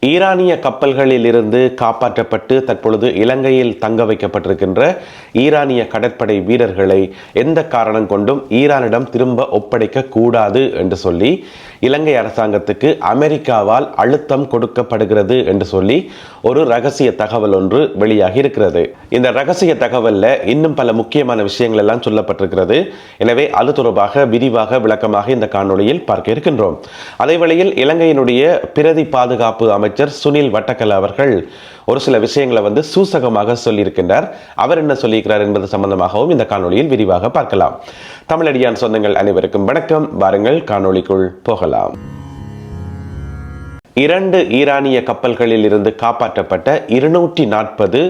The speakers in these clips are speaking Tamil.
ஈரானிய கப்பல்களில் இருந்து காப்பாற்றப்பட்டு தற்பொழுது இலங்கையில் தங்க வைக்கப்பட்டிருக்கின்ற ஈரானிய கடற்படை வீரர்களை எந்த காரணம் கொண்டும் ஈரானிடம் திரும்ப ஒப்படைக்க கூடாது என்று சொல்லி இலங்கை அரசாங்கத்துக்கு அமெரிக்காவால் அழுத்தம் கொடுக்கப்படுகிறது என்று சொல்லி ஒரு ரகசிய தகவல் ஒன்று வெளியாகி இருக்கிறது. இந்த ரகசிய தகவல்ல இன்னும் பல முக்கியமான விஷயங்கள் எல்லாம் சொல்லப்பட்டிருக்கிறது. எனவே அது தொடர்பாக விரிவாக விளக்கமாக இந்த காணொளியில் பார்க்க இருக்கின்றோம். அதே வேளையில் இலங்கையினுடைய பிரதி பாதுகாப்பு அமைச்சர் சுனில் வட்டக்கல அவர்கள் ஒரு சில விஷயங்களை சூசகமாக சொல்லியிருக்கின்றார். அவர் என்ன சொல்லியிருக்கிறார் என்பது சம்பந்தமாகவும் இந்த காணொளியில் விரிவாக பார்க்கலாம். தமிழடியான் சொந்தங்கள் அனைவருக்கும் வணக்கம். வாருங்கள் காணொளிக்குள் போகலாம். 2 ஈரானிய கப்பல்களில் இருந்து காப்பாற்றப்பட்ட 240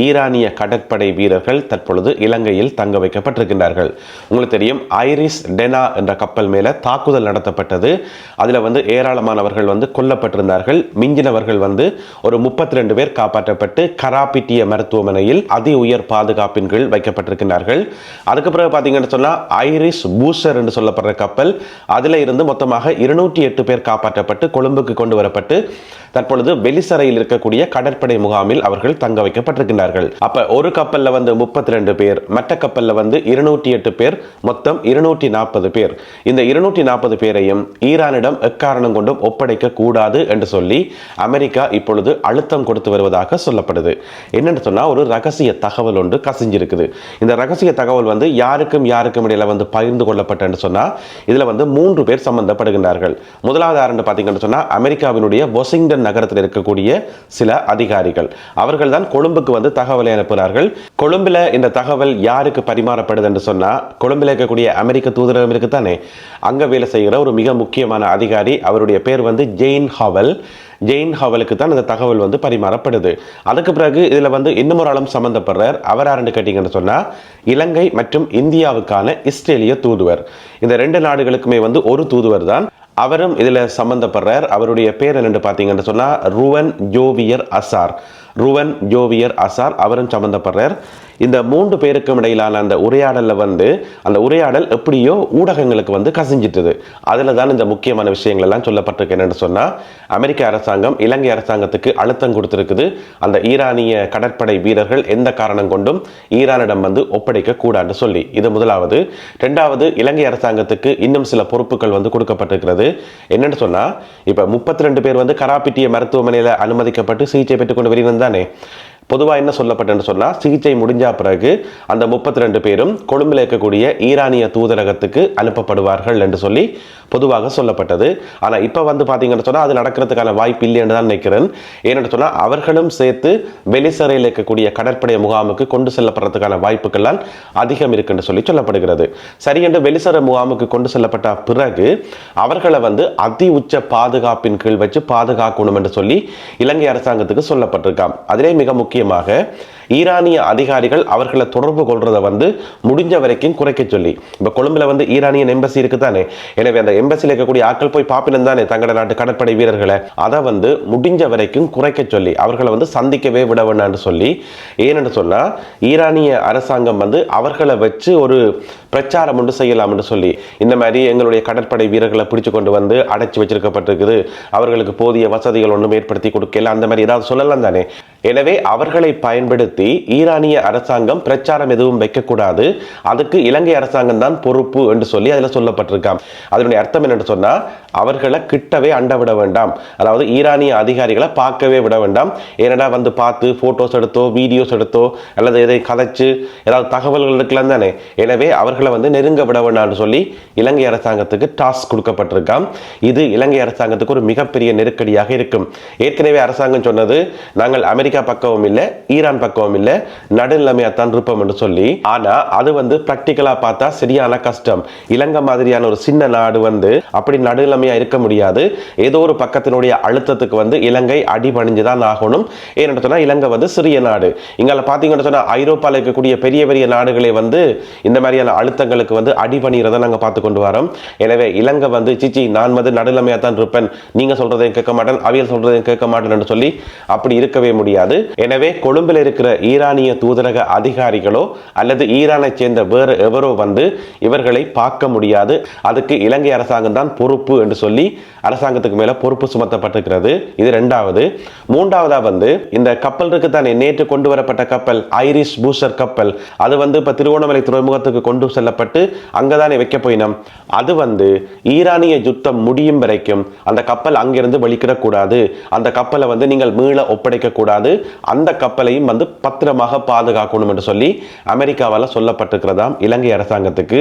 ஈரானிய கடற்படை வீரர்கள் தற்பொழுது இலங்கையில் தங்க வைக்கப்பட்டிருக்கின்றார்கள். உங்களுக்கு தெரியும், ஐரிஸ் டெனா என்ற கப்பல் மேல தாக்குதல் நடத்தப்பட்டது. அதுல ஏராளமானவர்கள் கொல்லப்பட்டிருந்தார்கள். மிஞ்சினவர்கள் ஒரு 32 பேர் காப்பாற்றப்பட்டு கராபிட்டிய மருத்துவமனையில் அதி உயர் பாதுகாப்பின் கீழ் வைக்கப்பட்டிருக்கிறார்கள். அதுக்கு பிறகு பாத்தீங்கன்னு சொன்னா ஐரிஸ் பூஷர் என்று சொல்லப்படுற கப்பல், அதுல இருந்து மொத்தமாக 208 பேர் காப்பாற்றப்பட்டு கொழும்புக்கு கொண்டு வரப்பட்டு தற்பொழுது வெளிசரையில் இருக்கக்கூடிய கடற்படை முகாமில் அவர்கள் தங்க வைக்கப்பட்டிருக்கிறார்கள். அப்ப ஒரு கப்பல்ல 32 பேர், மற்ற கப்பல்ல 208 பேர், மொத்தம் 240 பேர். இந்த 240 பேரையும் ஈரானிடம் எக்காரணம் கொண்டும் ஒப்படைக்க கூடாது என்று சொல்லி அமெரிக்கா இப்பொழுது அழுத்தம் கொடுத்து வருவதாக சொல்லப்படுது. என்னன்னு சொன்னா ஒரு ரகசிய தகவல் ஒன்று கசிஞ்சிருக்குது. இந்த ரகசிய தகவல் யாருக்கும் இடையில பகிர்ந்து கொள்ளப்பட்டு சொன்னா இதுல 3 பேர் சம்பந்தப்படுகின்றார்கள். முதலாவது யாருன்னு பாத்தீங்கன்னு சொன்னா அமெரிக்காவினுடைய வாஷிங்டன் நகரத்தில் இருக்கக்கூடிய சில அதிகாரிகள். அவர்கள் தான் கொழும்புக்கு தகவலை அனுப்புகிறார்கள். கொழும்புல இந்த தகவல் யாருக்கு பரிமாறப்படுது என்று சொன்னா, கொழும்புல இருக்கக்கூடிய அமெரிக்க தூதரகம் இருக்குதானே, அங்க வேலை செய்கிற ஒரு மிக முக்கியமான அதிகாரி. அவருடைய பேர் ஜெயின் ஹவல். ஜெயின் ஹவலுக்கு தான் இந்த தகவல் பரிமாறப்படுது. அதுக்கு பிறகு இதுல இன்னும் ஒரு ஆளும் சம்பந்தப்படுறார். அவர் யாருன்னு கேட்டீங்கன்னு சொன்னா இலங்கை மற்றும் இந்தியாவுக்கான இஸ்ரேலிய தூதுவர். இந்த 2 நாடுகளுக்குமே ஒரு தூதுவர் தான். அவரும் இதுல சம்பந்தப்படுறார். அவருடைய பேர் என்னன்னு பாத்தீங்கன்னு சொன்னா ருவன் ஜோவியர் அசார். ருவன் ஜோவியர் அசார் அவரும் சம்பந்தப்படுறார். இந்த 3 பேருக்கும் இடையிலான அந்த உரையாடல்ல அந்த உரையாடல் எப்படியோ ஊடகங்களுக்கு கசிஞ்சிட்டது. அதுல தான் இந்த முக்கியமான விஷயங்கள் எல்லாம் சொல்லப்பட்டிருக்கு. என்னன்னு சொன்னா அமெரிக்க அரசாங்கம் இலங்கை அரசாங்கத்துக்கு அழுத்தம் கொடுத்திருக்குது. அந்த ஈரானிய கடற்படை வீரர்கள் எந்த காரணம் கொண்டும் ஈரானிடம் ஒப்படைக்க கூடாது சொல்லி. இது முதலாவது. 2வது, இலங்கை அரசாங்கத்துக்கு இன்னும் சில பொறுப்புகள் கொடுக்கப்பட்டிருக்கிறது. என்னன்னு சொன்னா இப்ப 32 பேர் கராபிட்டிய மருத்துவமனையில அனுமதிக்கப்பட்டு சிகிச்சை பெற்றுக் கொண்டு வருகிறார் தானே. பொதுவாக என்ன சொல்லப்பட்டேன்னு சொன்னா சிகிச்சை முடிஞ்ச பிறகு அந்த 32 பேரும் கொழும்பில் இருக்கக்கூடிய ஈரானிய தூதரகத்துக்கு அனுப்பப்படுவார்கள் என்று சொல்லி பொதுவாக சொல்லப்பட்டது. ஆனா இப்ப பாத்தீங்கன்னு சொன்னா அது நடக்கிறதுக்கான வாய்ப்பு இல்லை என்று தான் நினைக்கிறேன். ஏன்னு சொன்னா அவர்களும் சேர்த்து வெளிசரையில் இருக்கக்கூடிய கடற்படை முகாமுக்கு கொண்டு செல்லப்படுறதுக்கான வாய்ப்புகள் அதிகம் இருக்குன்னு சொல்லி சொல்லப்படுகிறது. சரி என்று வெளிசர முகாமுக்கு கொண்டு செல்லப்பட்ட பிறகு அவர்களை அதி உச்ச பாதுகாப்பின் கீழ் வச்சு பாதுகாக்கணும் என்று சொல்லி இலங்கை அரசாங்கத்துக்கு சொல்லப்பட்டிருக்காம். அதிலே மிக முக்கியமாக ஈரானிய அதிகாரிகள் அவர்களை தொடர்பு கொள்றதை முடிஞ்ச வரைக்கும் குறைக்க சொல்லி, இப்ப கொழும்புல ஈரானியன் எம்பசி இருக்குதானே, எனவே அந்த எம்பசியில் இருக்கக்கூடிய ஆட்கள் போய் பாப்பினம் தானே தங்களோட நாட்டு கடற்படை வீரர்களை, அதை முடிஞ்ச வரைக்கும் குறைக்க சொல்லி அவர்களை சந்திக்கவே விட வேண்டாம்னு சொல்லி. ஏன்னு சொன்னா ஈரானிய அரசாங்கம் அவர்களை வச்சு ஒரு பிரச்சாரம் ஒன்று செய்யலாம் என்று சொல்லி, இந்த மாதிரி எங்களுடைய கடற்படை வீரர்களை பிடிச்சு கொண்டு அடைச்சு வச்சிருக்கப்பட்டிருக்குது, அவர்களுக்கு போதிய வசதிகள் ஒன்றும் ஏற்படுத்தி கொடுக்கல, அந்த மாதிரி ஏதாவது சொல்லலாம் தானே. எனவே அவர்களை பயன்படுத்தி ஈரானிய அரசாங்கம் பிரச்சாரம் எதுவும் வைக்கக்கூடாது, அதுக்கு இலங்கை அரசாங்கம் தான் பொறுப்பு என்று சொல்லி அதில் சொல்லப்பட்டிருக்காம். அதனுடைய அர்த்தம் என்னன்னு சொன்னா அவர்களை கிட்டவே அண்ட விட வேண்டாம், அதாவது ஈரானிய அதிகாரிகளை பார்க்கவே விட வேண்டாம். ஏனடா பார்த்து போட்டோஸ் எடுத்தோ வீடியோஸ் எடுத்தோ அல்லது எதை கதைச்சு ஏதாவது தகவல்கள் இருக்கலாம் தானே. எனவே அவர்களை நெருங்க விட வேண்டாம்னு சொல்லி இலங்கை அரசாங்கத்துக்கு டாஸ்க் கொடுக்கப்பட்டிருக்காம். இது இலங்கை அரசாங்கத்துக்கு ஒரு மிகப்பெரிய நெருக்கடியாக இருக்கும். ஏற்கனவே அரசாங்கம் சொன்னது, நாங்கள் அமெரிக்கா பக்கமும் இல்ல ஈரான் பக்கமும் இல்ல, நடுநிலைமையாத்தான் இருப்போம் என்று சொல்லி. ஆனா அது பிராக்டிகலா பார்த்தா சரியான கஷ்டம். இலங்கை மாதிரியான ஒரு சின்ன நாடு அப்படி நடுநிலைமையா இருக்க முடியாது. ஏதோ ஒரு பக்கத்தினுடைய அழுத்தத்துக்கு இலங்கை அடிபணிஞ்சுதான் ஆகணும். ஏன்னு சொன்னா இலங்கை சிறிய நாடு. இங்க பாத்தீங்கன்னு சொன்னா ஐரோப்பால இருக்கக்கூடிய பெரிய பெரிய நாடுகளை இந்த மாதிரியான அழுத்தங்களுக்கு வந்து அடிபணிறதை நாங்க பார்த்து கொண்டு வரோம். எனவே இலங்கை வந்து சிச்சி நான் வந்து நடுநிலைமையா தான் இருப்பேன், நீங்க சொல்றதையும் கேட்க மாட்டேன், அவியல் சொல்றதையும் கேட்க மாட்டேன் என்று சொல்லி அப்படி இருக்கவே முடியாது. எனவே கொழும்பில் இருக்கிற ஈரானிய தூதரக அதிகாரிகளோ அல்லது ஈரானை சேர்ந்த வேறு எவரோ வந்து இவர்களை பார்க்க முடியாது. அதுக்கு இலங்கை அரசாங்கம் தான் பொறுப்பு என்று சொல்லி அரசாங்கத்துக்கு மேல பொறுப்பு சுமத்தப்பட்டிருக்கிறது. இது இரண்டாவது. மூன்றாவதா வந்து இந்த கப்பல் இருக்கு தானே, நேற்று கொண்டு வரப்பட்ட கப்பல் ஐரிஷ் பூஸ்டர் கப்பல், அது வந்து இப்ப திருவோணமலை துறைமுகத்துக்கு கொண்டு செல்லப்பட்டு அங்கதானே வைக்க போயினோம். அது வந்து ஈரானிய யுத்தம் முடியும் வரைக்கும் அந்த கப்பல் அங்கிருந்து வெளிக்கிடக்கூடாது, அந்த கப்பலை வந்து நீங்கள் மீள ஒப்படைக்க கூடாது, அந்த கப்பலையும் வந்து பத்திரமாக பாதுகாக்கணும் என்று சொல்லி அமெரிக்காவால் சொல்லப்பட்டிருக்கிறதாம் இலங்கை அரசாங்கத்துக்கு.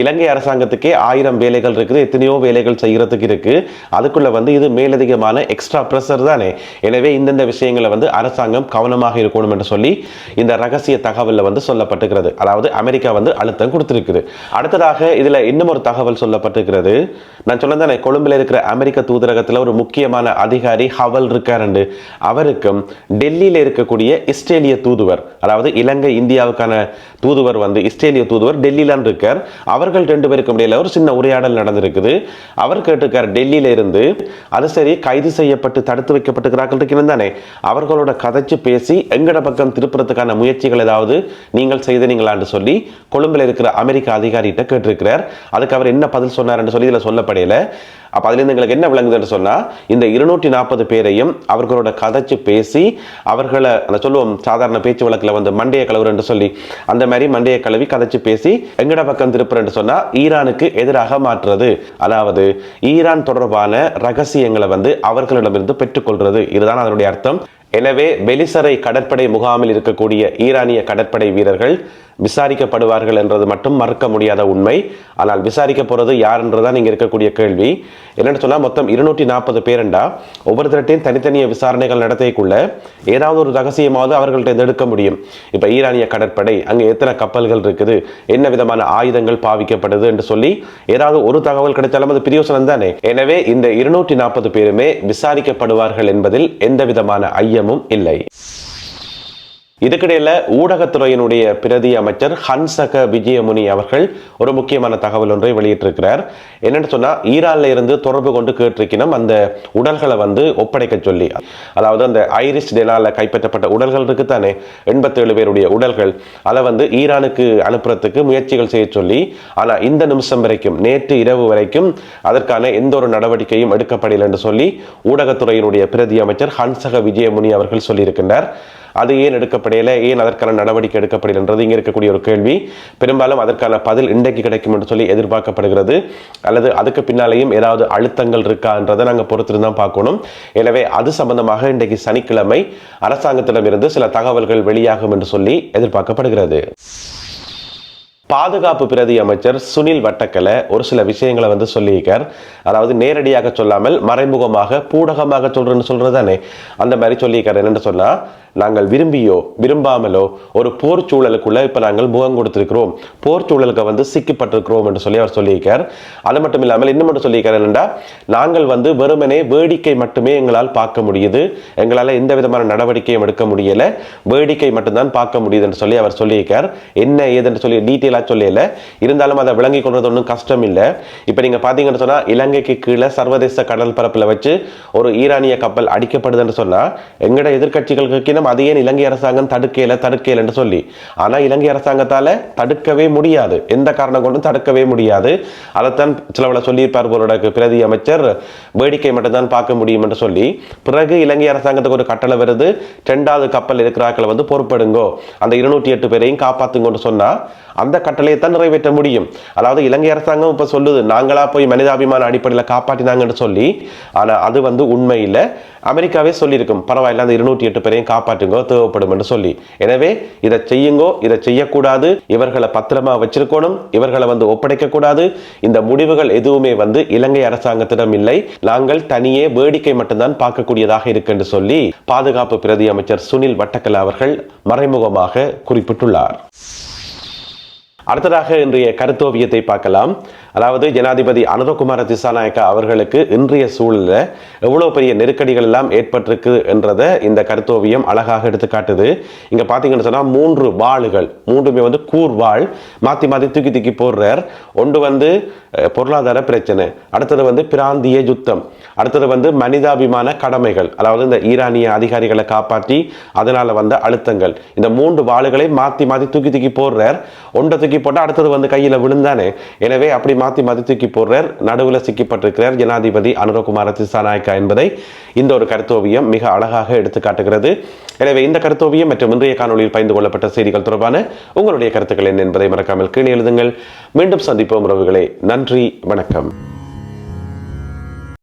இலங்கை அரசாங்கத்துக்கே 1000 வேலைகள் இருக்குது, எத்தனையோ வேலைகள் செய்யறதுக்கு இருக்கு. அதுக்குள்ள வந்து இது மேலதிகமான எக்ஸ்ட்ரா பிரஷர் தானே. எனவே இந்தந்த விஷயங்களை வந்து அரசாங்கம் கவனமாக இருக்கணும் என்று சொல்லி இந்த ரகசிய தகவல்ல வந்து சொல்லப்பட்டிருக்கிறது. அதாவது அமெரிக்கா வந்து அழுத்தம் கொடுத்திருக்குது. அடுத்ததாக இதுல இன்னும் ஒரு தகவல் சொல்லப்பட்டிருக்கிறது. நான் சொன்னதானே கொழும்புல இருக்கிற அமெரிக்க தூதரகத்தில் ஒரு முக்கியமான அதிகாரி ஹவல் இருக்காரு. அவருக்கும் டெல்லியில இருக்கக்கூடிய இஸ்ரேலிய தூதுவர், அதாவது இலங்கை இந்தியாவுக்கான தூதுவர் வந்து இஸ்ரேலிய தூதுவர் டெல்லியில இருக்கார். அவர்கள் 2 பேருக்கும் இடையில ஒரு சின்ன உரையாடல் நடந்திருக்குது. அவர் கேட்டிருக்கார் டெல்லியில இருந்து, அது சரி கைது செய்யப்பட்டு தடுத்து வைக்கப்பட்டிருக்கிறார்கள் இருக்கிறது தானே, அவர்களோட கதைச்சு பேசி எங்கட பக்கம் திருப்புறதுக்கான முயற்சிகள் ஏதாவது நீங்கள் செய்தீங்களான்னு சொல்லி கொழும்புல இருக்கிற அமெரிக்க அதிகாரிகிட்ட கேட்டிருக்கிறார். அதுக்கு அவர் என்ன பதில் சொன்னார் என்று சொல்லி இதுல சொல்லப்படையில. அப்ப அதுல இருந்து எங்களுக்கு என்ன விளங்குதுன்னு சொன்னா, இந்த 240 பேரையும் அவர்களோட கதைச்சு பேசி அவர்களை சொல்லுவோம் சாதாரண பேச்சு வழக்கில் வந்து மண்டைய கலவர் என்று சொல்லி அந்த மாதிரி மண்டைய கலவி கதைச்சு பேசி எங்கட பக்கம் திருப்புற என்று சொன்னா ஈரானுக்கு எதிராக மாற்றுறது, அதாவது ஈரான் தொடர்பான ரகசியங்களை வந்து அவர்களிடமிருந்து பெற்றுக்கொள்றது, இதுதான் அதனுடைய அர்த்தம். எனவே பெலிசரை கடற்படை முகாமில் இருக்கக்கூடிய ஈரானிய கடற்படை வீரர்கள் விசாரிக்கப்படுவார்கள் என்றது மட்டும் மறுக்க முடியாத உண்மை. ஆனால் விசாரிக்க போறது யார் என்றுதான் இங்க இருக்கக்கூடிய கேள்வி. என்னன்னு சொன்னா மொத்தம் 240 பேருண்டா ஒவ்வொருத்தரையும் தனித்தனிய விசாரணைகள் நடத்திக்குள்ள ஏதாவது ஒரு ரகசியமாவது அவர்கள்ட்ட எடுக்க முடியும். இப்ப ஈரானிய கடற்படை அங்க எத்தனை கப்பல்கள் இருக்குது, என்ன விதமான ஆயுதங்கள் பாவிக்கப்படுது என்று சொல்லி ஏதாவது ஒரு தகவல் கிடைச்சாலும் அது பிரயோசனம் தானே. எனவே இந்த 240 பேருமே விசாரிக்கப்படுவார்கள் என்பதில் எந்த விதமான ஐயமும் இல்லை. இதுக்கிடையில ஊடகத்துறையினுடைய பிரதி அமைச்சர் ஹன்சக விஜயமுனி அவர்கள் ஒரு முக்கியமான தகவல் ஒன்றை வெளியிட்டிருக்கிறார். என்னன்னு சொன்னா, ஈரான்ல இருந்து தொடர்பு கொண்டு கேட்டிருக்கணும் அந்த உடல்களை வந்து ஒப்படைக்க சொல்லி. அதாவது அந்த ஐரிஷ் டெனால கைப்பற்றப்பட்ட உடல்கள் இருக்குத்தானே 87 பேருடைய உடல்கள், அதை வந்து ஈரானுக்கு அனுப்புறதுக்கு முயற்சிகள் செய்ய சொல்லி. ஆனா இந்த நிமிஷம் வரைக்கும், நேற்று இரவு வரைக்கும் அதற்கான எந்த ஒரு நடவடிக்கையும் எடுக்கப்படவில்லை என்று சொல்லி ஊடகத்துறையினுடைய பிரதி அமைச்சர் ஹன்சக விஜயமுனி அவர்கள் சொல்லியிருக்கின்றார். அது ஏன் எடுக்கப்படையில, ஏன் அதற்கான நடவடிக்கை எடுக்கப்படலை என்றது இங்க இருக்கக்கூடிய ஒரு கேள்வி. பெரும்பாலும் அதற்கான பதில் இன்றைக்கு கிடைக்கும் என்று சொல்லி எதிர்பார்க்கப்படுகிறது. அல்லது அதுக்கு பின்னாலேயும் ஏதாவது அழுத்தங்கள் இருக்கா என்றதை நாங்கள் பொறுத்திருந்தான் பார்க்கணும். எனவே அது சம்பந்தமாக இன்றைக்கு சனிக்கிழமை அரசாங்கத்திடமிருந்து சில தகவல்கள் வெளியாகும் என்று சொல்லி எதிர்பார்க்கப்படுகிறது. பாதுகாப்பு பிரதி அமைச்சர் சுனில் வட்டக்கல ஒரு சில விஷயங்களை வந்து சொல்லியிருக்கார். அதாவது நேரடியாக சொல்லாமல் மறைமுகமாக பூடகமாக சொல்றதானே அந்த மாதிரி சொல்லியிருக்காரு. என்னன்னு சொன்னா, நாங்கள் விரும்பியோ விரும்பாமலோ ஒரு போர் சூழலுக்குள்ள இப்ப நாங்கள் முகம் கொடுத்திருக்கிறோம், போர் சூழலுக்கு வந்து சிக்கப்பட்டிருக்கிறோம் என்று சொல்லி அவர் சொல்லியிருக்கார். அது மட்டும் இல்லாமல் இன்னும் மட்டும் சொல்லியிருக்காரு என்னண்டா, நாங்கள் வந்து வெறுமனே வேடிக்கை மட்டுமே எங்களால் பார்க்க முடியுது, எங்களால் எந்த விதமான நடவடிக்கையும் எடுக்க முடியல, வேடிக்கை மட்டும்தான் பார்க்க முடியுது என்று சொல்லி அவர் சொல்லியிருக்கார். என்ன ஏதுன்னு சொல்லி டீட்டெயிலா சொல்லல, இருந்தாலும் அதை விளங்கி கொள்றது ஒன்றும் கஷ்டம் இல்லை. இப்ப நீங்க பாத்தீங்கன்னு சொன்னா, இலங்கைக்கு கீழே சர்வதேச கடல் பரப்புல வச்சு ஒரு ஈரானிய கப்பல் அடிக்கப்படுதுன்னு சொன்னா எங்கட எதிர்கட்சிகளுக்கு அது ஏன் இலங்கை அரசாங்கம் தடுக்கல என்று சொல்லி. ஆனா இலங்கை அரசாங்கத்தால தடுக்கவே முடியாது, எந்த காரணம் கொண்டும் தடுக்கவே முடியாது. அதைத்தான் சிலவள சொல்லியிருப்பார் போல பிரதி அமைச்சர், வேடிக்கை மட்டும்தான் பார்க்க முடியும் என்று சொல்லி. பிறகு இலங்கை அரசாங்கத்துக்கு ஒரு கட்டளை வருது, 2வது கப்பல் இருக்கிறாக்களை வந்து பொறுப்படுங்கோ, அந்த 208 பேரையும் காப்பாத்துங்கன்னு சொன்னா அந்த கட்டளையை தான் நிறைவேற்ற முடியும். அதாவது இலங்கை அரசாங்கம் இப்ப சொல்லுது, நாங்களா போய் மனிதாபிமான அடிப்படையில் காப்பாற்றினாங்கன்னு சொல்லி. ஆனா அது வந்து உண்மை இல்லை. அமெரிக்காவே சொல்லியிருக்கும், பரவாயில்ல அந்த 208 பேரையும் காப்பாற்றுங்கோ, தேவைப்படும் என்று சொல்லி. எனவே இதை செய்யுங்கோ, இதை செய்யக்கூடாது, இவர்களை பத்திரமா வச்சிருக்கணும், இவர்களை வந்து ஒப்படைக்க கூடாது, இந்த முடிவுகள் எதுவுமே வந்து இலங்கை அரசாங்கத்திடம் இல்லை, நாங்கள் தனியே வேடிக்கை மட்டும்தான் பார்க்கக்கூடியதாக இருக்கு என்று சொல்லி பாதுகாப்பு பிரதி அமைச்சர் சுனில் வட்டக்கல அவர்கள் மறைமுகமாக குறிப்பிட்டுள்ளார். அடுத்ததாக இன்றைய கருத்தோவியத்தை பார்க்கலாம். அதாவது ஜனாதிபதி அனுரகுமார திசாநாயக்கா அவர்களுக்கு இன்றைய சூழலில் எவ்வளவு பெரிய நெருக்கடிகள் எல்லாம் ஏற்பட்டிருக்கு என்றதை இந்த கருத்தோவியம் அழகாக எடுத்து காட்டுது. இங்க பாத்தீங்கன்னு சொன்னா 3 வாள்கள், 3மே கூர் வாள் மாத்தி மாத்தி தூக்கி தூக்கி போடுறார். ஒன்று பொருளாதார பிரச்சனை, அடுத்தது பிராந்திய யுத்தம், அடுத்தது மனிதாபிமான கடமைகள், அதாவது இந்த ஈரானிய அதிகாரிகளை காப்பாற்றி அதனால வந்த அழுத்தங்கள். இந்த 3 வாளுகளை மாத்தி மாத்தி தூக்கி தூக்கி போடுறார். ஒன்றை தூக்கி போட்டா அடுத்தது கையில விழுந்தானே, எனவே அப்படி மாத்தி மாத்தி தூக்கி போடுறார். நடுவில் சிக்கப்பட்டிருக்கிறார் ஜனாதிபதி அனுரகுமார திசாநாயக்கா என்பதை இந்த ஒரு கருத்தோவியம் மிக அழகாக எடுத்து காட்டுகிறது. எனவே இந்த கருத்தோவியம் மற்றும் இன்றைய காணொலியில் பகிர்ந்து கொள்ளப்பட்ட செய்திகள் தொடர்பான உங்களுடைய கருத்துக்கள் என்ன என்பதை மறக்காமல் கீழே எழுதுங்கள். மீண்டும் சந்திப்போம் உறவுகளே. நன்றி, வணக்கம்.